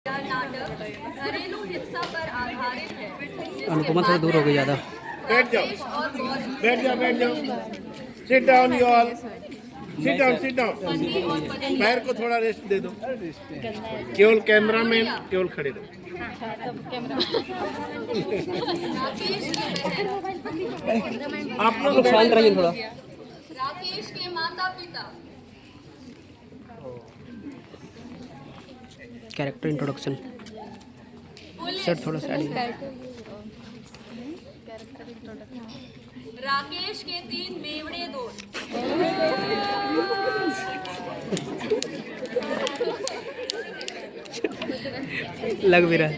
यह नाटक घरेलू हिंसा पर आधारित है। अनुपमा थोड़ा दूर हो गई ज़्यादा। बैठ जाओ sit down you all sit down पैर को थोड़ा रेस्ट दे दो। केवल कैमरामैन केवल खड़े रहो। आप लोग शांत रहिए थोड़ा। राकेश के माता पिता कैरेक्टर इंट्रोडक्शन सर थोड़ा सा राकेश के 3 बेवड़े दोस्त लग भी रहा है।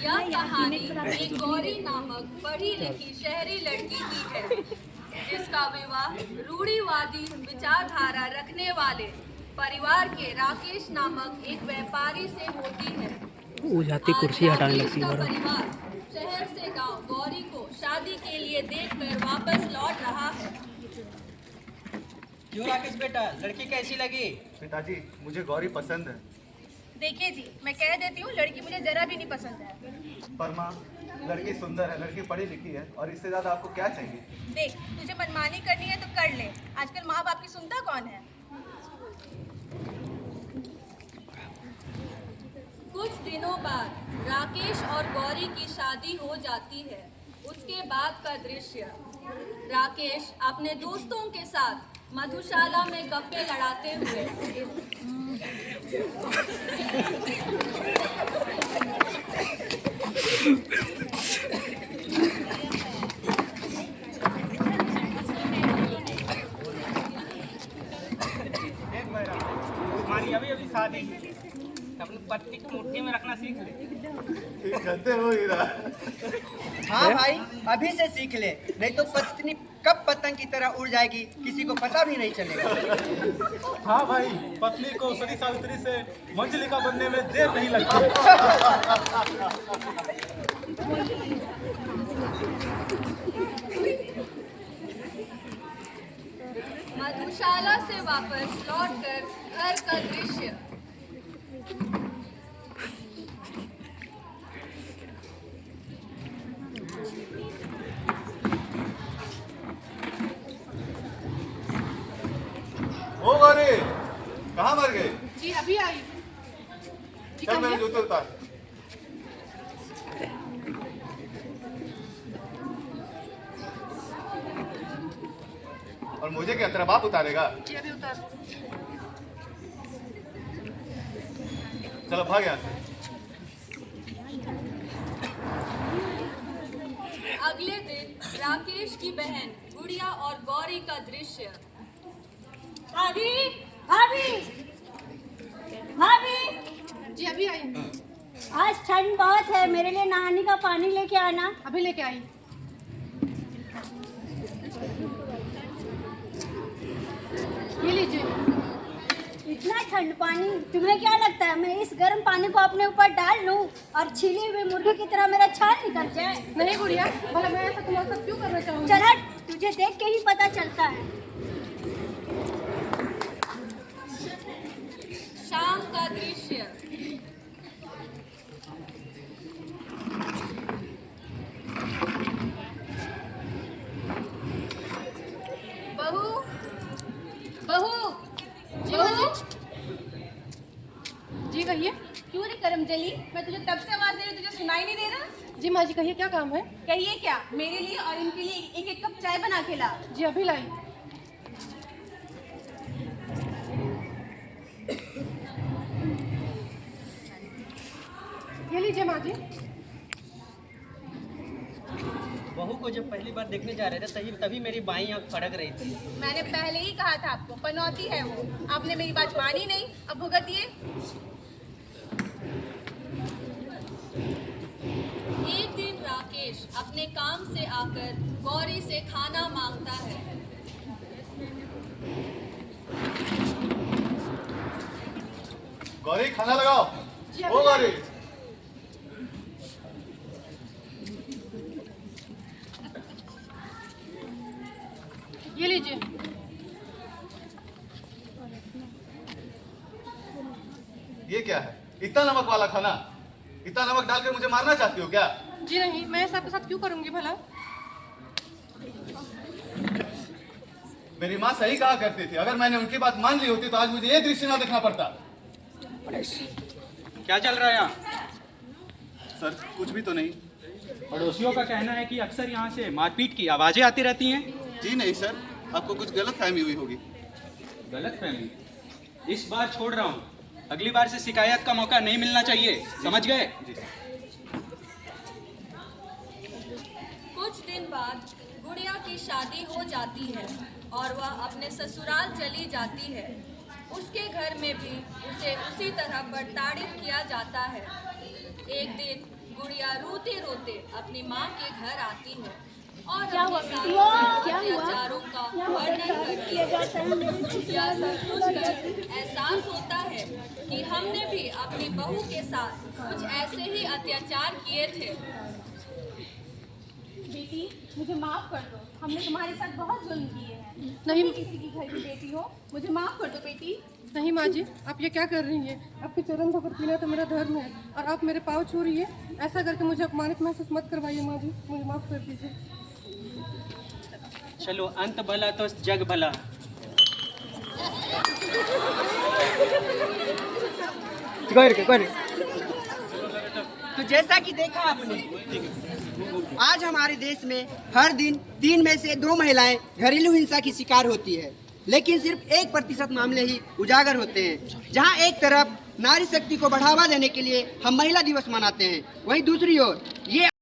यह कहानी एक गौरी नामक पढ़ी लिखी शहरी लड़की की है जिसका विवाह रूढ़िवादी विचारधारा रखने वाले परिवार के राकेश नामक एक व्यापारी से होती है। वो जाती कुर्सी हटाने लगती है। परिवार शहर से गांव गौरी को शादी के लिए देखकर वापस लौट रहा है। क्यों राकेश बेटा, लड़की कैसी लगी? पिताजी मुझे गौरी पसंद है। देखिए जी, मैं कह देती हूँ लड़की मुझे जरा भी नहीं पसंद है। पर माँ लड़की सुंदर है, लड़की पढ़ी लिखी है और इससे ज्यादा आपको क्या चाहिए? देख, तुझे मनमानी करनी है तो कर ले। आजकल माँ बाप की सुनता कौन है? कुछ दिनों बाद राकेश और गौरी की शादी हो जाती है। उसके बाद का दृश्य राकेश अपने दोस्तों के साथ मधुशाला में गप्पे लड़ाते हुए हमारी अभी अभी शादी अपनी पत्नी को मुट्ठी में रखना सीख ले। ठीक कहते हो हीरा। हाँ भाई, अभी से सीख ले, नहीं तो पत्नी कब पतंग की तरह उड़ जाएगी किसी को पता भी नहीं चलेगा। हाँ भाई, पत्नी को सती सावित्री से मंजलिका बनने में देर नहीं लगती। मधुशाला से वापस लौटकर घर का दृश्य ओ गौरी कहाँ मर गए? जी अभी आई। चल मेरे जूते उतार। और मुझे क्या तेरा बाप उतारेगा? जी अभी उतार। चलो भाग यहाँ से। अगले दिन राकेश की बहन गुड़िया और गौरी का दृश्य। भाभी भाभी भाभी जी अभी आई। आज ठंड बहुत है, मेरे लिए नहाने का पानी लेके आना। अभी लेके आई। ये लीजिए। इतना ठंड पानी, तुम्हें क्या लगता है मैं इस गर्म पानी को अपने ऊपर डाल लूं और छिली हुई मुर्गी की तरह मेरा छाल निकल जाए? नहीं गुड़िया, भला मैं ऐसा तुम्हारे साथ क्यों करना चाहूँगी? चल हट, तुझे देख के ही पता चलता है। शाम का दृश्य। बहू, बहू, बहू। जी कहिए। क्यों रे करमजली, मैं तुझे तब से आवाज दे रही हूँ, तुझे सुनाई नहीं दे रहा? जी माँ जी कहिए, क्या काम है? कहिए क्या, मेरे लिए और इनके लिए एक एक कप चाय बना के ला। जी अभी लाई। ये लीजिए माँ जी। बहू को जब पहली बार देखने जा रहे थे तभी मेरी बाईं आंख फड़क रही थी। मैंने पहले ही कहा था आपको, पनौती है वो। आपने मेरी बात मानी नहीं, अब भुगतिए। एक दिन राकेश अपने काम से आकर गौरी से खाना मांगता है। गौरी खाना लगाओ। ओ गौरी ये लीजिए। ये क्या है? इतना नमक वाला खाना? इतना नमक डालकर मुझे मारना चाहती हो क्या? जी नहीं, मैं ऐसा आपके साथ क्यों करूंगी भला? मेरी माँ सही कहा करती थी, अगर मैंने उनकी बात मान ली होती तो आज मुझे ये दृश्य ना देखना पड़ता। क्या चल रहा है यहाँ? सर कुछ भी तो नहीं। पड़ोसियों का कहना है कि अक्सर यहाँ से मारपीट की आवाजें आती रहती हैं। जी नहीं सर, आपको कुछ गलत फहमी हुई होगी। गलतफहमी? इस बार छोड़ रहा हूँ, अगली बार से शिकायत का मौका नहीं मिलना चाहिए, समझ गए? कुछ दिन बाद गुड़िया की शादी हो जाती है और वह अपने ससुराल चली जाती है। उसके घर में भी उसे उसी तरह प्रताड़ित किया जाता है। एक दिन गुड़िया रोते रोते अपनी माँ के घर आती है और अपने सारे अत्याचारों का वर्णन करती है। गुड़िया सब कुछ कर एहसास होता है कि हमने भी अपनी बहू के साथ कुछ ऐसे ही अत्याचार किए थे। बेटी, मुझे माफ कर दो, हमने तुम्हारे साथ बहुत जुल्म किए हैं। नहीं, किसी की घर की बेटी हो, मुझे माफ कर दो बेटी। नहीं माँ जी, आप ये क्या कर रही हैं? आपके चरण धोकर पीना तो मेरा धर्म है और आप मेरे पाँव छू रही है। ऐसा करके मुझे अपमानित महसूस मत करवाइए माँ जी, मुझे माफ़ कर दीजिए। चलो, अंत भला तो जग भला। तो जैसा कि देखा आपने, आज हमारे देश में हर दिन 3 में से 2 महिलाएं घरेलू हिंसा की शिकार होती है, लेकिन सिर्फ 1% मामले ही उजागर होते हैं। जहां एक तरफ नारी शक्ति को बढ़ावा देने के लिए हम महिला दिवस मनाते हैं, वहीं दूसरी ओर ये